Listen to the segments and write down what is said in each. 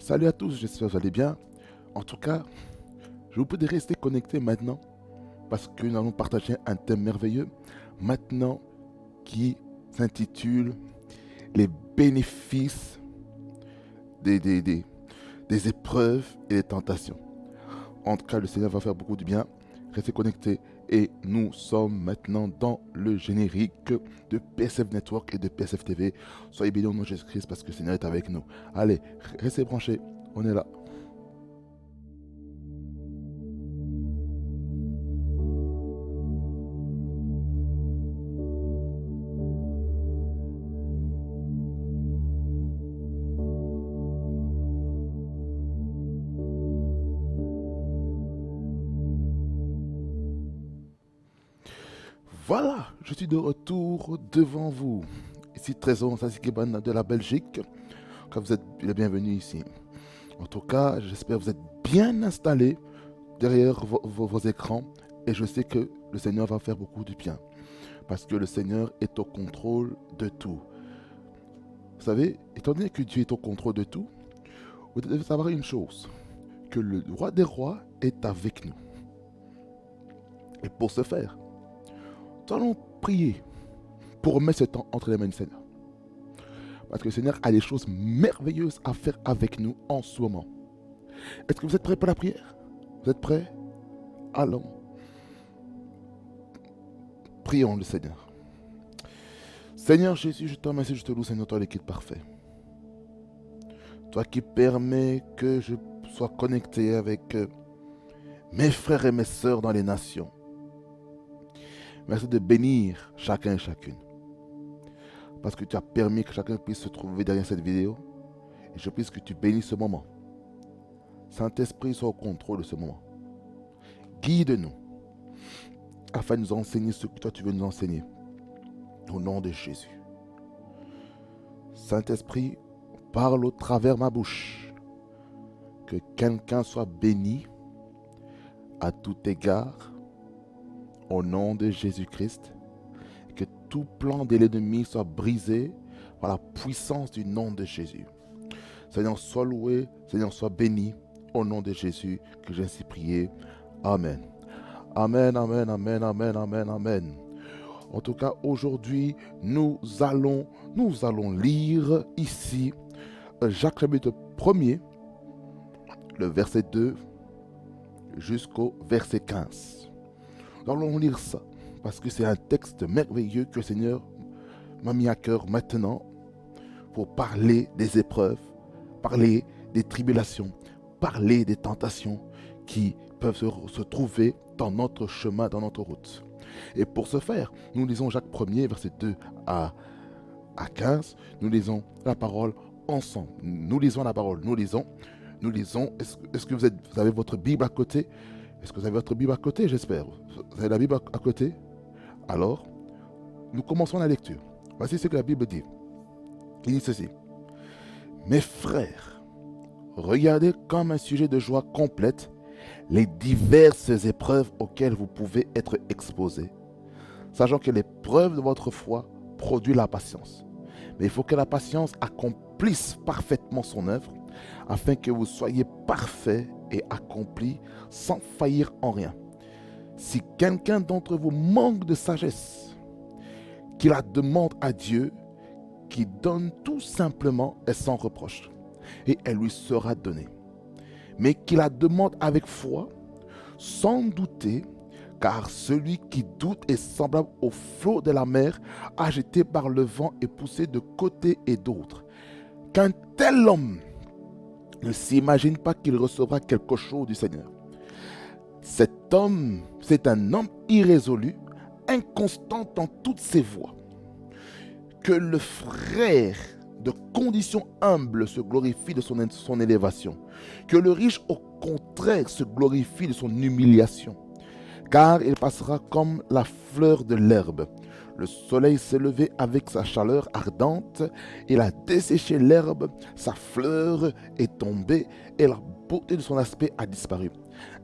Salut à tous, j'espère que vous allez bien. En tout cas, je vous prie de rester connectés maintenant parce que nous allons partager un thème merveilleux maintenant qui s'intitule les bénéfices des, des, des, des épreuves et des tentations. En tout cas, le Seigneur va faire beaucoup de bien. Restez connectés et nous sommes maintenant dans le générique de PSF Network et de PSF TV. Soyez bénis au nom de Jésus-Christ parce que le Seigneur est avec nous. Allez, restez branchés, on est là. Voilà, je suis de retour devant vous. Ici Trésor Sassikiban de la Belgique. Quand vous êtes les bienvenus ici. En tout cas, j'espère que vous êtes bien installés derrière vos écrans. Et je sais que le Seigneur va faire beaucoup de bien. Parce que le Seigneur est au contrôle de tout. Vous savez, étant donné que Dieu est au contrôle de tout, vous devez savoir une chose. Que le roi des rois est avec nous. Et pour ce faire, nous allons prier pour remettre ce temps entre les mains du Seigneur. Parce que le Seigneur a des choses merveilleuses à faire avec nous en ce moment. Est-ce que vous êtes prêts pour la prière? Vous êtes prêts? Allons. Prions le Seigneur. Seigneur Jésus, je te remercie, je te loue, Seigneur, toi l'équipe parfait. Toi qui permets que je sois connecté avec mes frères et mes sœurs dans les nations. Merci de bénir chacun et chacune. Parce que tu as permis que chacun puisse se trouver derrière cette vidéo. Et je prie que tu bénisses ce moment. Saint-Esprit, sois au contrôle de ce moment. Guide-nous. Afin de nous enseigner ce que toi tu veux nous enseigner. Au nom de Jésus. Saint-Esprit, parle au travers ma bouche. Que quelqu'un soit béni à tout égard. Au nom de Jésus-Christ. Que tout plan de l'ennemi soit brisé par la puissance du nom de Jésus. Seigneur, sois loué, Seigneur, sois béni, au nom de Jésus, que j'ai ainsi prié. Amen. Amen, amen, amen, amen, amen, amen. En tout cas, aujourd'hui, nous allons lire ici Jacques chapitre 1er, le verset 2 jusqu'au verset 15. Nous allons lire ça. Parce que c'est un texte merveilleux que le Seigneur m'a mis à cœur maintenant pour parler des épreuves, parler des tribulations, parler des tentations qui peuvent se trouver dans notre chemin, dans notre route. Et pour ce faire, nous lisons Jacques 1er, verset 2 à 15. Nous lisons la parole ensemble. Nous lisons la parole. Nous lisons. Est-ce que vous avez votre Bible à côté? Est-ce que vous avez votre Bible à côté, j'espère? Vous avez la Bible à côté? Alors, nous commençons la lecture. Voici ce que la Bible dit. Il dit ceci. Mes frères, regardez comme un sujet de joie complète les diverses épreuves auxquelles vous pouvez être exposés, sachant que l'épreuve de votre foi produit la patience. Mais il faut que la patience accomplisse parfaitement son œuvre, afin que vous soyez parfaits et accomplis sans faillir en rien. Si quelqu'un d'entre vous manque de sagesse, qu'il la demande à Dieu, qui donne tout simplement et sans reproche, et elle lui sera donnée. Mais qu'il la demande avec foi, sans douter, car celui qui doute est semblable au flot de la mer, agité par le vent et poussé de côté et d'autre. Qu'un tel homme ne s'imagine pas qu'il recevra quelque chose du Seigneur. Cet homme, c'est un homme irrésolu, inconstant dans toutes ses voies. Que le frère de condition humble se glorifie de son élévation. Que le riche, au contraire, se glorifie de son humiliation. Car il passera comme la fleur de l'herbe. Le soleil s'est levé avec sa chaleur ardente, il a desséché l'herbe, sa fleur est tombée et la beauté de son aspect a disparu.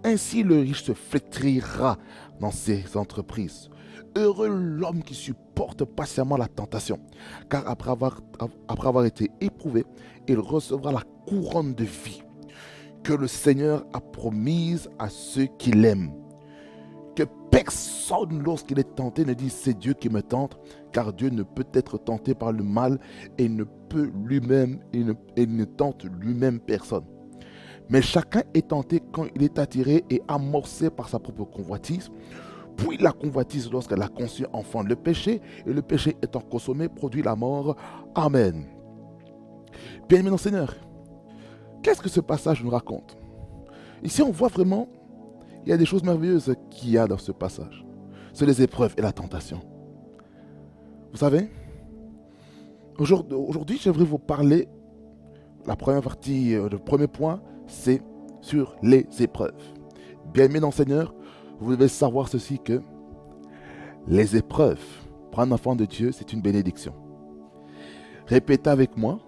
Ainsi le riche se flétrira dans ses entreprises. Heureux l'homme qui supporte patiemment la tentation, car après avoir été éprouvé, il recevra la couronne de vie que le Seigneur a promise à ceux qui l'aiment. Que personne, lorsqu'il est tenté, ne dise c'est Dieu qui me tente, car Dieu ne peut être tenté par le mal et il ne tente lui-même personne. Mais chacun est tenté quand il est attiré et amorcé par sa propre convoitise. Puis la convoitise, lorsqu'elle a conçu, enfante le péché, et le péché étant consommé, produit la mort. Amen. Bien-aimé dans le Seigneur, qu'est-ce que ce passage nous raconte? Ici, on voit vraiment, il y a des choses merveilleuses qu'il y a dans ce passage. C'est les épreuves et la tentation. Vous savez, aujourd'hui, j'aimerais vous parler, la première partie, le premier point, c'est sur les épreuves. Bien-aimé dans le Seigneur, vous devez savoir ceci que les épreuves, pour un enfant de Dieu, c'est une bénédiction. Répétez avec moi,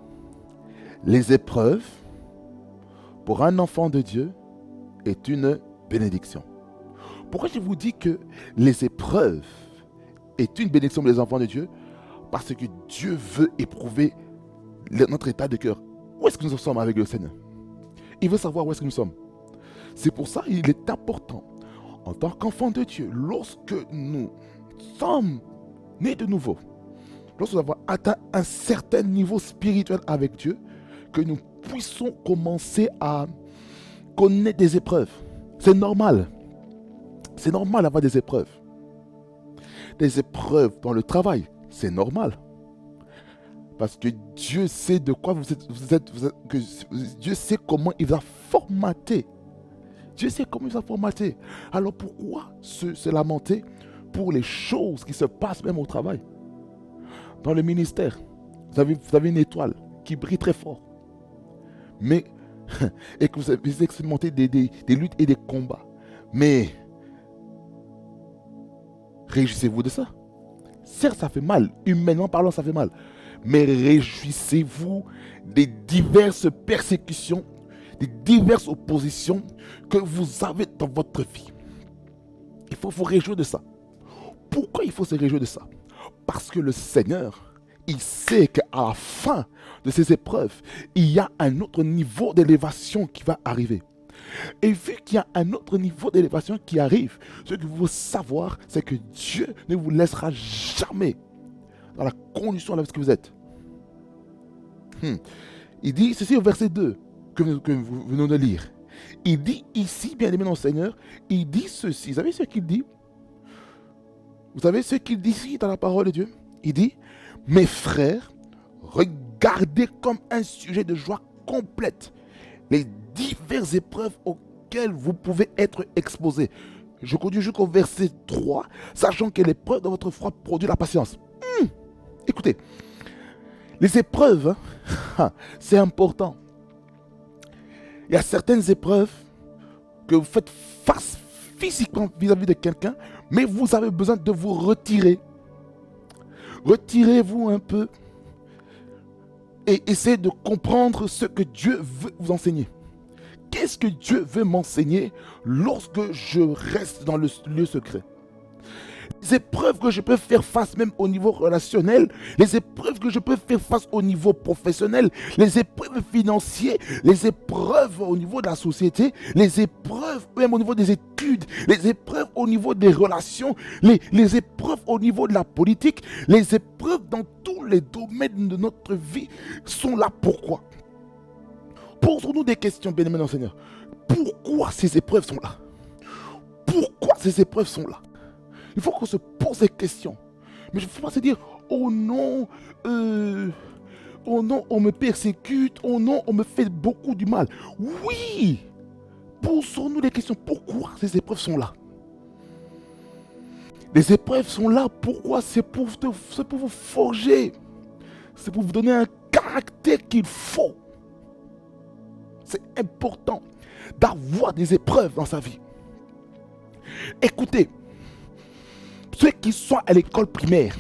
les épreuves, pour un enfant de Dieu, est une bénédiction. Pourquoi je vous dis que les épreuves est une bénédiction pour les enfants de Dieu? Parce que Dieu veut éprouver notre état de cœur. Où est-ce que nous sommes avec le Seigneur? Il veut savoir où est-ce que nous sommes. C'est pour ça qu'il est important, en tant qu'enfant de Dieu, lorsque nous sommes nés de nouveau, lorsque nous avons atteint un certain niveau spirituel avec Dieu, que nous puissions commencer à connaître des épreuves. C'est normal. C'est normal d'avoir des épreuves. Des épreuves dans le travail, c'est normal. Parce que Dieu sait de quoi vous êtes que Dieu sait comment il vous a formaté. Dieu sait comment il vous a formaté. Alors pourquoi se lamenter pour les choses qui se passent même au travail? Dans le ministère, vous avez une étoile qui brille très fort. Mais, et que vous avez expérimenté des luttes et des combats. Mais, réjouissez-vous de ça. Certes, ça fait mal. Humainement parlant, ça fait mal. Mais réjouissez-vous des diverses persécutions, des diverses oppositions que vous avez dans votre vie. Il faut vous réjouir de ça. Pourquoi il faut se réjouir de ça? Parce que le Seigneur, il sait qu'à la fin de ces épreuves, il y a un autre niveau d'élévation qui va arriver. Et vu qu'il y a un autre niveau d'élévation qui arrive, ce que vous devez savoir, c'est que Dieu ne vous laissera jamais dans la condition dans laquelle vous êtes. Il dit ceci au verset 2 que nous venons de lire. Il dit ici, bien-aimé dans le Seigneur, il dit ceci. Vous savez ce qu'il dit? Vous savez ce qu'il dit ici dans la parole de Dieu? Il dit, mes frères, regardez comme un sujet de joie complète les diverses épreuves auxquelles vous pouvez être exposés. Je continue jusqu'au verset 3, sachant que l'épreuve de votre foi produit la patience. Écoutez, les épreuves, c'est important. Il y a certaines épreuves que vous faites face physiquement vis-à-vis de quelqu'un, mais vous avez besoin de vous retirer. Retirez-vous un peu et essayez de comprendre ce que Dieu veut vous enseigner. Qu'est-ce que Dieu veut m'enseigner lorsque je reste dans le lieu secret? Les épreuves que je peux faire face même au niveau relationnel, les épreuves que je peux faire face au niveau professionnel, les épreuves financières, les épreuves au niveau de la société, les épreuves même au niveau des études, les épreuves au niveau des relations, les épreuves au niveau de la politique, les épreuves dans tous les domaines de notre vie sont là. Pourquoi? Posons-nous des questions, bien-aimés dans le Seigneur. Pourquoi ces épreuves sont là? Pourquoi ces épreuves sont là? Il faut qu'on se pose des questions. Mais il ne faut pas se dire, oh non, on me persécute, oh non, on me fait beaucoup du mal. Oui, posons-nous des questions. Pourquoi ces épreuves sont là? Les épreuves sont là, pourquoi? C'est pour vous forger. C'est pour vous donner un caractère qu'il faut. C'est important d'avoir des épreuves dans sa vie. Écoutez, ceux qui sont à l'école primaire,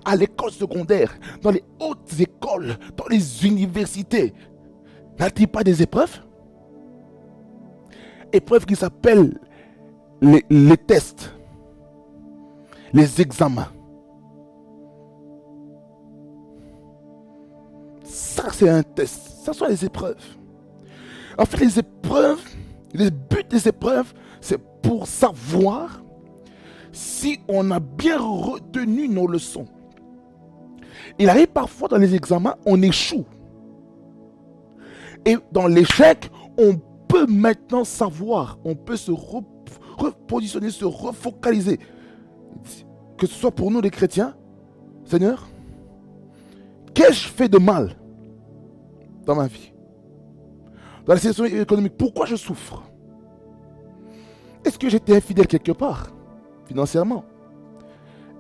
à l'école secondaire, dans les hautes écoles, dans les universités, n'a-t-il pas des épreuves? Épreuves qui s'appellent les tests, les examens. Ça, c'est un test. Ça sont les épreuves. En fait, les épreuves, le but des épreuves, c'est pour savoir si on a bien retenu nos leçons. Il arrive parfois dans les examens, on échoue. Et dans l'échec, on peut maintenant savoir, on peut se repositionner, se refocaliser. Que ce soit pour nous les chrétiens, Seigneur, qu'ai-je fait de mal dans ma vie? Dans la situation économique, pourquoi je souffre? Est-ce que j'étais infidèle quelque part, financièrement?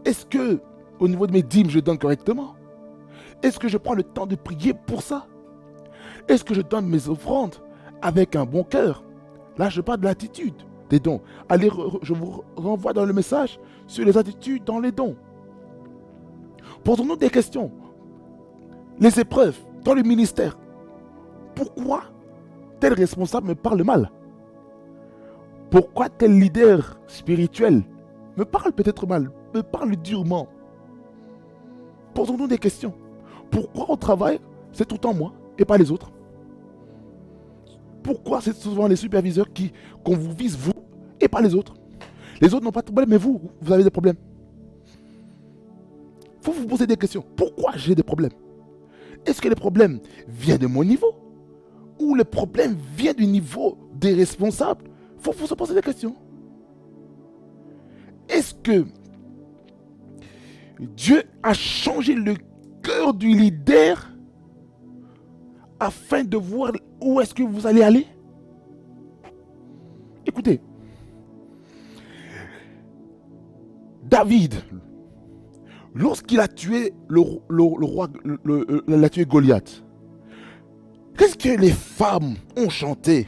Est-ce que, au niveau de mes dîmes, je donne correctement? Est-ce que je prends le temps de prier pour ça? Est-ce que je donne mes offrandes avec un bon cœur? Là, je parle de l'attitude des dons. Allez, je vous renvoie dans le message sur les attitudes dans les dons. Posons-nous des questions. Les épreuves dans le ministère. Pourquoi tel responsable me parle mal? Pourquoi tel leader spirituel me parle peut-être mal, me parle durement? Posons-nous des questions. Pourquoi au travail, c'est tout le temps moi et pas les autres? Pourquoi c'est souvent les superviseurs qu'on vous vise vous et pas les autres? Les autres n'ont pas de problème, mais vous avez des problèmes. Il faut vous poser des questions. Pourquoi j'ai des problèmes? Est-ce que les problèmes viennent de mon niveau? Ou les problèmes viennent du niveau des responsables? Il faut se poser des questions. Est-ce que Dieu a changé le cœur du leader afin de voir où est-ce que vous allez aller? Écoutez, David, lorsqu'il a tué le roi, il a tué Goliath, qu'est-ce que les femmes ont chanté?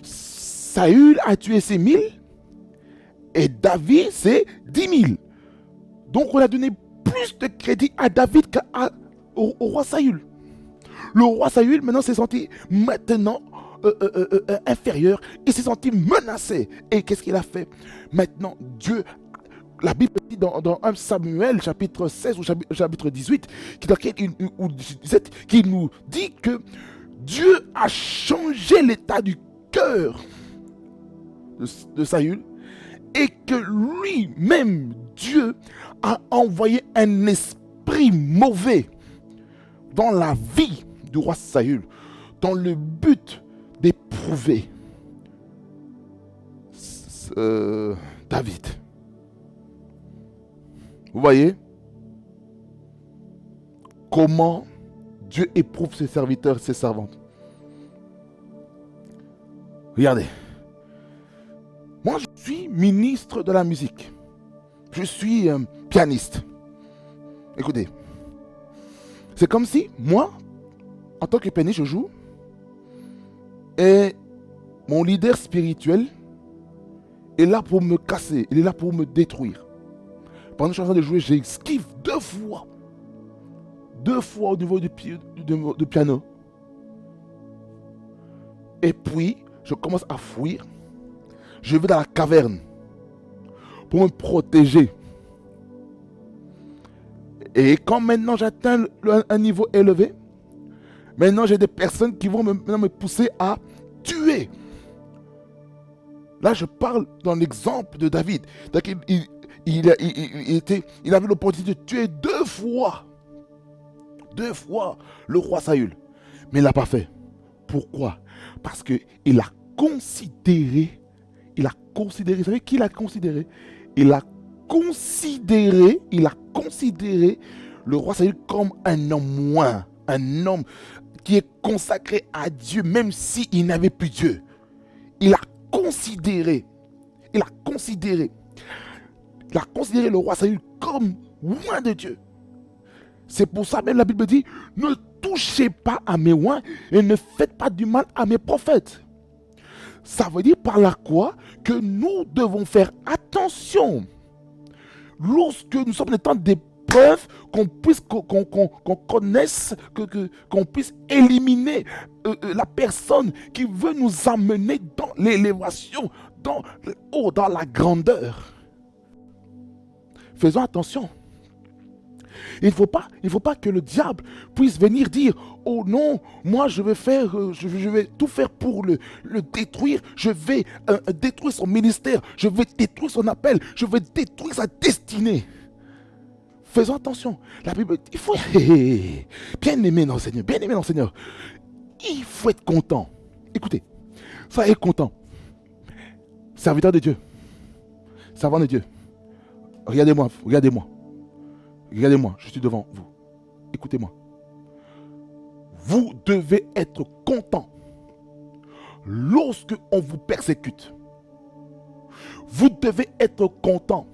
Saül a tué ses 1000 et David c'est 10 000. Donc on a donné plus de crédit à David qu'au roi Saül. Le roi Saül maintenant s'est senti inférieur. Il s'est senti menacé. Et qu'est-ce qu'il a fait? Maintenant Dieu, la Bible dit dans 1 Samuel chapitre 16 ou chapitre 18 ou 17, qui nous dit que Dieu a changé l'état du cœur de Saül et que lui-même, Dieu, a envoyé un esprit mauvais dans la vie du roi Saül, dans le but d'éprouver David. Vous voyez comment Dieu éprouve ses serviteurs, ses servantes. Regardez. Moi, je suis ministre de la musique. Je suis pianiste. Écoutez, c'est comme si moi, en tant que pianiste, je joue et mon leader spirituel est là pour me casser, il est là pour me détruire. Pendant que je suis en train de jouer, j'esquive 2 fois. 2 fois au niveau du piano. Et puis, je commence à fuir. Je vais dans la caverne pour me protéger. Et quand maintenant j'atteins un niveau élevé, maintenant j'ai des personnes qui vont me pousser à tuer. Là, je parle dans l'exemple de David. Il avait l'opportunité de tuer 2 fois. 2 fois le roi Saül. Mais il ne l'a pas fait. Pourquoi? Parce qu'il a considéré. Vous savez qui l'a considéré? Il a considéré le roi Saül comme un homme moins. Un homme qui est consacré à Dieu, même s'il n'avait plus Dieu. Il a considéré le roi Saül comme loin de Dieu. C'est pour ça même la Bible dit, ne touchez pas à mes oins et ne faites pas du mal à mes prophètes. Ça veut dire par là quoi? Que nous devons faire attention lorsque nous sommes dans des temps d'épreuve, qu'on puisse, qu'on connaisse, qu'on puisse éliminer la personne qui veut nous amener dans l'élévation, dans le haut, dans la grandeur. Faisons attention. Il ne faut pas que le diable puisse venir dire: oh non, moi je vais tout faire pour le détruire, je vais détruire son ministère, je vais détruire son appel, je vais détruire sa destinée. Faisons attention. La Bible dit, il faut bien aimer dans le Seigneur, il faut être content. Écoutez, soyez content. Serviteur de Dieu, servant de Dieu, regardez-moi, je suis devant vous. Écoutez-moi. Vous devez être content lorsque on vous persécute. Vous devez être content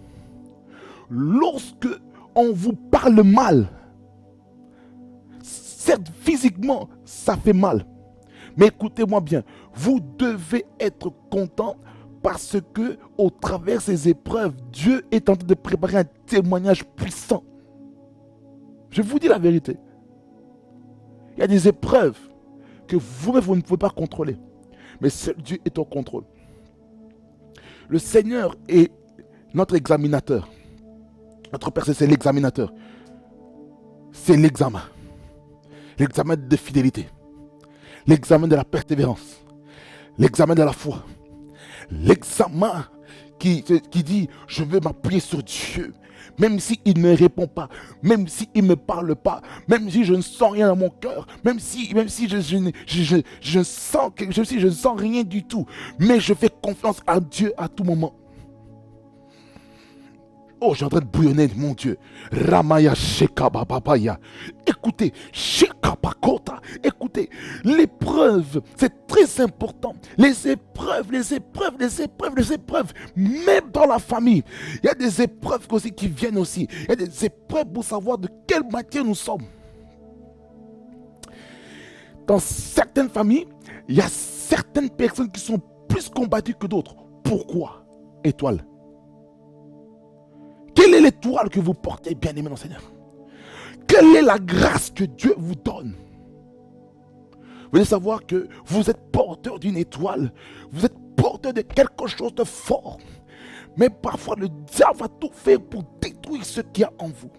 lorsque on vous parle mal. Certes, physiquement, ça fait mal. Mais écoutez-moi bien, vous devez être content parce que, au travers de ces épreuves, Dieu est en train de préparer un témoignage puissant. Je vous dis la vérité. Il y a des épreuves que vous-même, vous ne pouvez pas contrôler. Mais seul Dieu est au contrôle. Le Seigneur est notre examinateur. Notre Père, c'est l'examinateur. C'est l'examen. L'examen de fidélité. L'examen de la persévérance. L'examen de la foi. L'examen qui dit: je veux m'appuyer sur Dieu. Même s'il ne répond pas, même s'il ne me parle pas, même si je ne sens rien dans mon cœur, même si je ne sens rien du tout, mais je fais confiance à Dieu à tout moment. Oh, j'ai en train de bouillonner, mon Dieu. Ramaya Shekababaya. Écoutez, Shekabakota. Écoutez, l'épreuve, c'est très important. Les épreuves. Même dans la famille, il y a des épreuves aussi qui viennent aussi. Il y a des épreuves pour savoir de quelle matière nous sommes. Dans certaines familles, il y a certaines personnes qui sont plus combattues que d'autres. Pourquoi? Étoile. Quelle est l'étoile que vous portez, bien-aimé dans le Seigneur? Quelle est la grâce que Dieu vous donne? Vous devez savoir que vous êtes porteur d'une étoile. Vous êtes porteur de quelque chose de fort. Mais parfois, le diable va tout faire pour détruire ce qu'il y a en vous.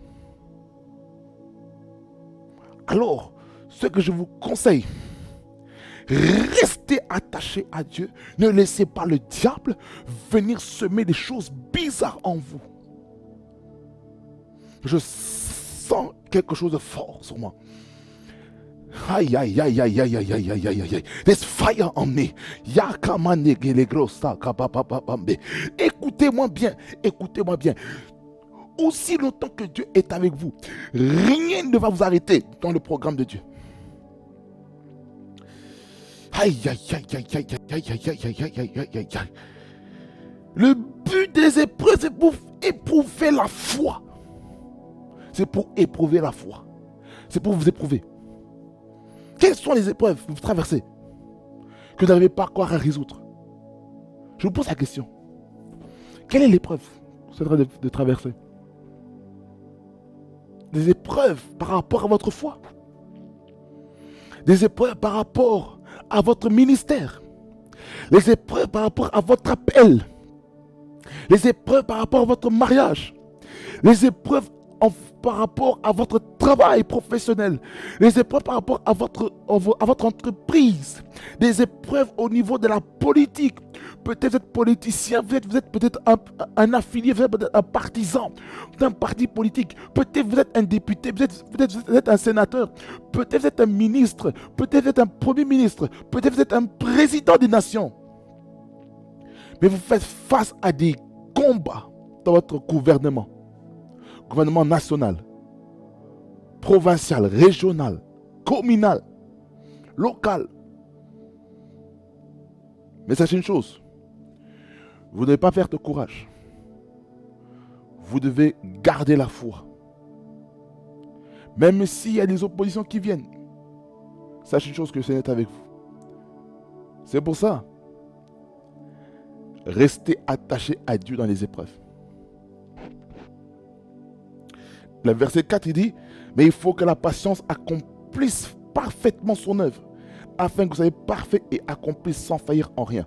Alors, ce que je vous conseille, restez attaché à Dieu. Ne laissez pas le diable venir semer des choses bizarres en vous. Je sens quelque chose de fort sur moi. Aïe, aïe, aïe, aïe, aïe, aïe, aïe, aïe, aïe, aïe. There's fire on me. Écoutez-moi bien, écoutez-moi bien. Aussi longtemps que Dieu est avec vous, rien ne va vous arrêter dans le programme de Dieu. Aïe, aïe, aïe, aïe, aïe, aïe, aïe, aïe, aïe, aïe, aïe, aïe, aïe. Le but des épreuves, c'est pour éprouver la foi. C'est pour éprouver la foi. C'est pour vous éprouver. Quelles sont les épreuves que vous traversez que vous n'arrivez pas encore à résoudre? Je vous pose la question. Quelle est l'épreuve que vous êtes en train de traverser? Des épreuves par rapport à votre foi. Des épreuves par rapport à votre ministère. Les épreuves par rapport à votre appel. Les épreuves par rapport à votre mariage. Les épreuves par rapport à votre travail professionnel, les épreuves par rapport à votre entreprise, des épreuves au niveau de la politique. Peut-être vous êtes politicien, vous êtes peut-être un affilié, vous êtes peut-être un partisan d'un parti politique. Peut-être vous êtes un député, peut-être vous êtes un sénateur, peut-être vous êtes un ministre, peut-être vous êtes un premier ministre, peut-être vous êtes un président des nations. Mais vous faites face à des combats dans votre gouvernement national, provincial, régional, communal, local. Mais sachez une chose, vous ne devez pas perdre courage. Vous devez garder la foi. Même s'il y a des oppositions qui viennent, sachez une chose, que le Seigneur est avec vous. C'est pour ça, restez attaché à Dieu dans les épreuves. Le verset 4, il dit, mais il faut que la patience accomplisse parfaitement son œuvre, afin que vous soyez parfait et accompli sans faillir en rien.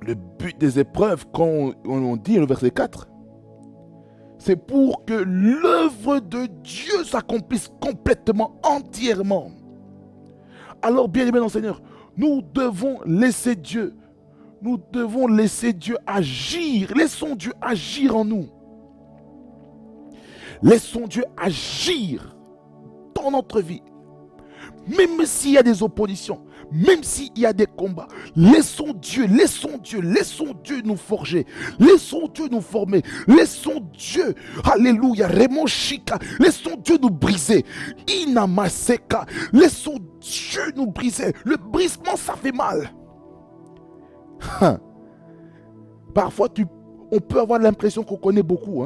Le but des épreuves, quand on dit le verset 4, c'est pour que l'œuvre de Dieu s'accomplisse complètement, entièrement. Alors, bien-aimés dans le Seigneur, nous devons laisser Dieu agir. Laissons Dieu agir en nous. Laissons Dieu agir dans notre vie. Même s'il y a des oppositions, même s'il y a des combats, laissons Dieu nous forger, laissons Dieu nous former, laissons Dieu, alléluia, Remoshika, laissons Dieu nous briser, Inamaseka, laissons Dieu nous briser. Le brisement, ça fait mal. Parfois, on peut avoir l'impression qu'on connaît beaucoup,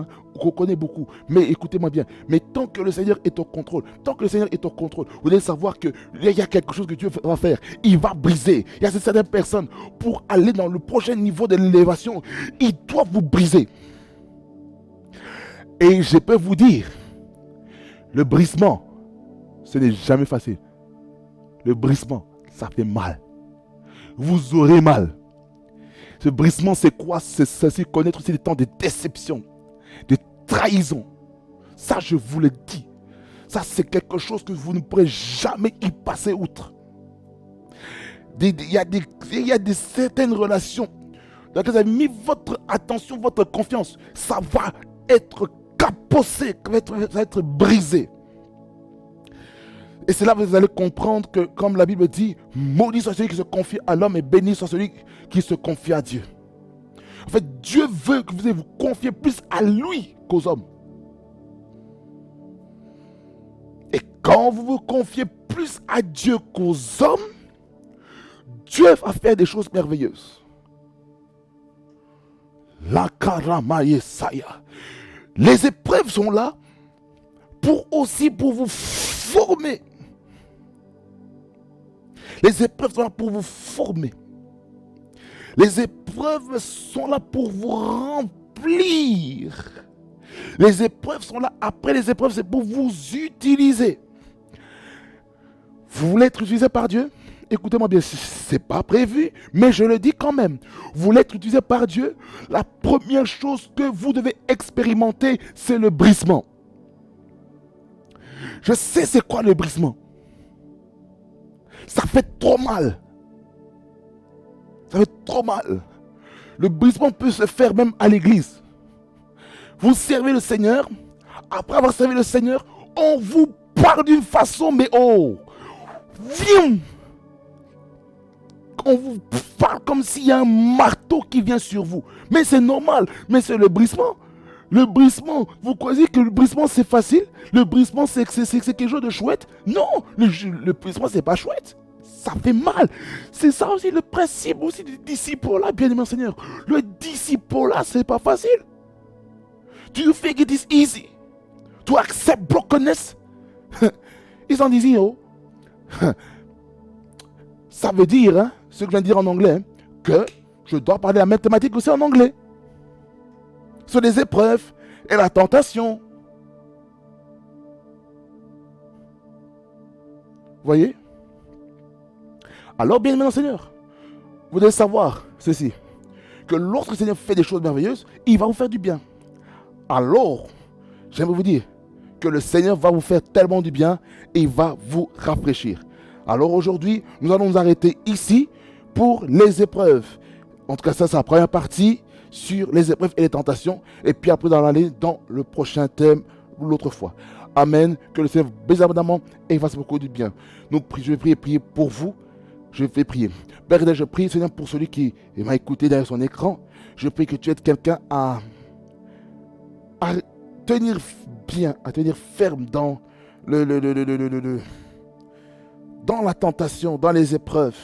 mais écoutez-moi bien, mais tant que le Seigneur est au contrôle, vous devez savoir qu'il y a quelque chose que Dieu va faire. Il va briser. Il y a certaines personnes, pour aller dans le prochain niveau de l'élévation, il doit vous briser. Et je peux vous dire, le brisement, ce n'est jamais facile. Le brisement, ça fait mal. Vous aurez mal. Ce brisement, c'est quoi? C'est connaître aussi des temps de déception, de trahison. Ça, je vous le dis. Ça, c'est quelque chose que vous ne pourrez jamais y passer outre. Il y a certaines relations dans lesquelles vous avez mis votre attention, votre confiance. Ça va être capossé, ça va être brisé. Et c'est là que vous allez comprendre que, comme la Bible dit, maudit soit celui qui se confie à l'homme et béni soit celui qui se confie à Dieu. En fait, Dieu veut que vous confiez plus à lui qu'aux hommes. Et quand vous vous confiez plus à Dieu qu'aux hommes, Dieu va faire des choses merveilleuses. La karama yesaya. Les épreuves sont là pour vous former. Les épreuves sont là pour vous former. Les épreuves sont là pour vous remplir. Les épreuves sont là. Après les épreuves, c'est pour vous utiliser. Vous voulez être utilisé par Dieu? Écoutez-moi bien, ce n'est pas prévu, mais je le dis quand même. Vous voulez être utilisé par Dieu? La première chose que vous devez expérimenter, c'est le brisement. Je sais c'est quoi le brisement. Ça fait trop mal. Ça fait trop mal. Le brisement peut se faire même à l'église. Vous servez le Seigneur. Après avoir servi le Seigneur, on vous parle d'une façon, mais oh, viens. On vous parle comme s'il y a un marteau qui vient sur vous. Mais c'est normal. Mais c'est le brisement. Le brisement, vous croyez que le brisement c'est facile? Le brisement c'est quelque chose de chouette? Non, le brisement c'est pas chouette. Ça fait mal. C'est ça aussi le principe aussi du disciple-là, bien-aimé Seigneur. Le disciple-là, c'est pas facile. Do you think it is easy to accept brokenness? It's not easy, oh. Ça veut dire, ce que je viens de dire en anglais, que je dois parler la mathématique aussi en anglais. Sur les épreuves et la tentation. Voyez? Alors, bien aimé Seigneur, vous devez savoir ceci, que lorsque le Seigneur fait des choses merveilleuses, il va vous faire du bien. Alors, j'aimerais vous dire que le Seigneur va vous faire tellement du bien et il va vous rafraîchir. Alors aujourd'hui, nous allons nous arrêter ici pour les épreuves. En tout cas, ça, c'est la première partie sur les épreuves et les tentations. Et puis après, dans l'année, dans le prochain thème, l'autre fois. Amen. Que le Seigneur vous bénisse abondamment et fasse beaucoup de bien. Donc, je vais prier pour vous. Je vais prier. Père, je prie, Seigneur, pour celui qui m'a écouté derrière son écran. Je prie que tu aides quelqu'un à tenir bien, à tenir ferme dans dans la tentation, dans les épreuves,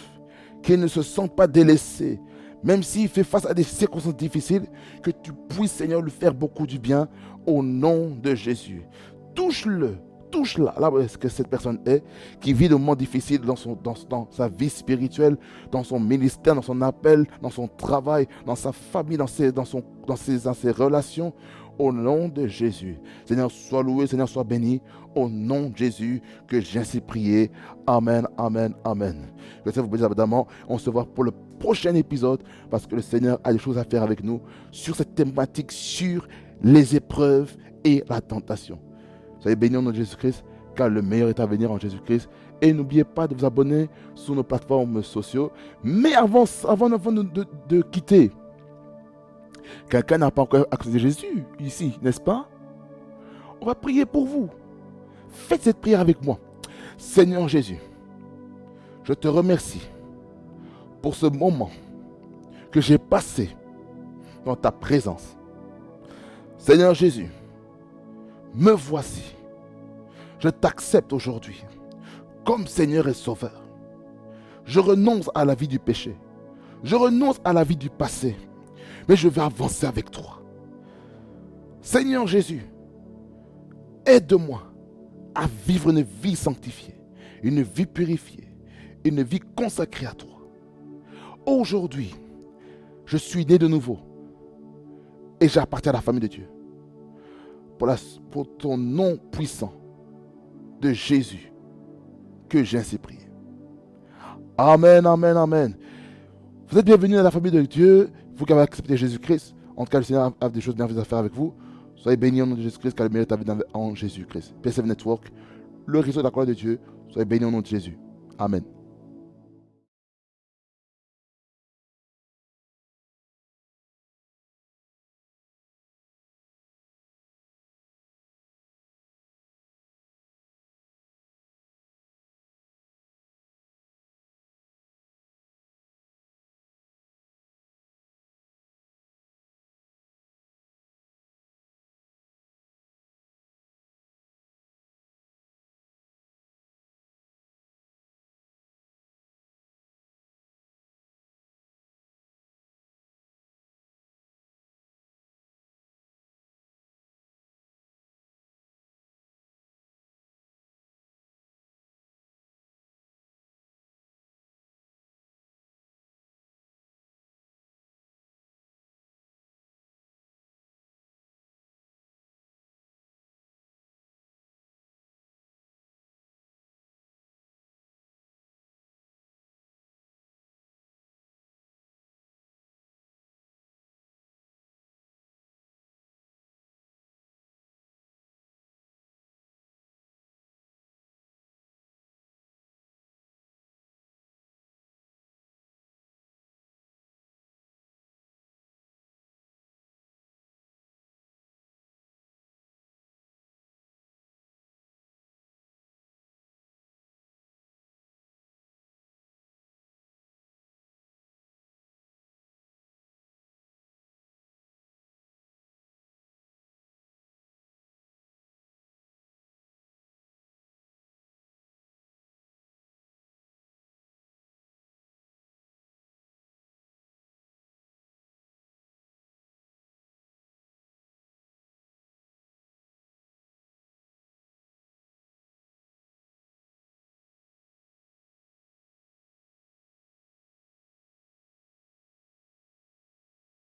qu'il ne se sente pas délaissé, même s'il fait face à des circonstances difficiles, que tu puisses, Seigneur, lui faire beaucoup du bien au nom de Jésus. Touche-la, là où est-ce que cette personne est, qui vit des moments difficiles dans sa vie spirituelle, dans son ministère, dans son appel, dans son travail, dans sa famille, dans ses relations. au nom de Jésus. Seigneur, sois loué, Seigneur, sois béni, au nom de Jésus, que j'ai ainsi prié. Amen, amen, amen. Que ça vous bénisse abondamment. On se voit pour le prochain épisode, parce que le Seigneur a des choses à faire avec nous sur cette thématique, sur les épreuves et la tentation. Soyez bénis au nom de Jésus-Christ, car le meilleur est à venir en Jésus-Christ. Et n'oubliez pas de vous abonner sur nos plateformes sociales. Mais avant de quitter, quelqu'un n'a pas encore accepté Jésus ici, n'est-ce pas? On va prier pour vous. Faites cette prière avec moi. Seigneur Jésus, je te remercie pour ce moment que j'ai passé dans ta présence. Seigneur Jésus, me voici. Je t'accepte aujourd'hui comme Seigneur et Sauveur. Je renonce à la vie du péché. Je renonce à la vie du passé. Mais je vais avancer avec toi. Seigneur Jésus, aide-moi à vivre une vie sanctifiée, une vie purifiée, une vie consacrée à toi. Aujourd'hui, je suis né de nouveau et j'appartiens à la famille de Dieu. Pour ton nom puissant de Jésus que j'ai ainsi prié. Amen, amen, amen. Vous êtes bienvenus dans la famille de Dieu, vous qui avez accepté Jésus-Christ. En tout cas, le Seigneur a des choses merveilleuses à faire avec vous. Soyez bénis au nom de Jésus-Christ, car le meilleur est en Jésus-Christ. PSF Network, le réseau de la gloire de Dieu. Soyez bénis au nom de Jésus. Amen.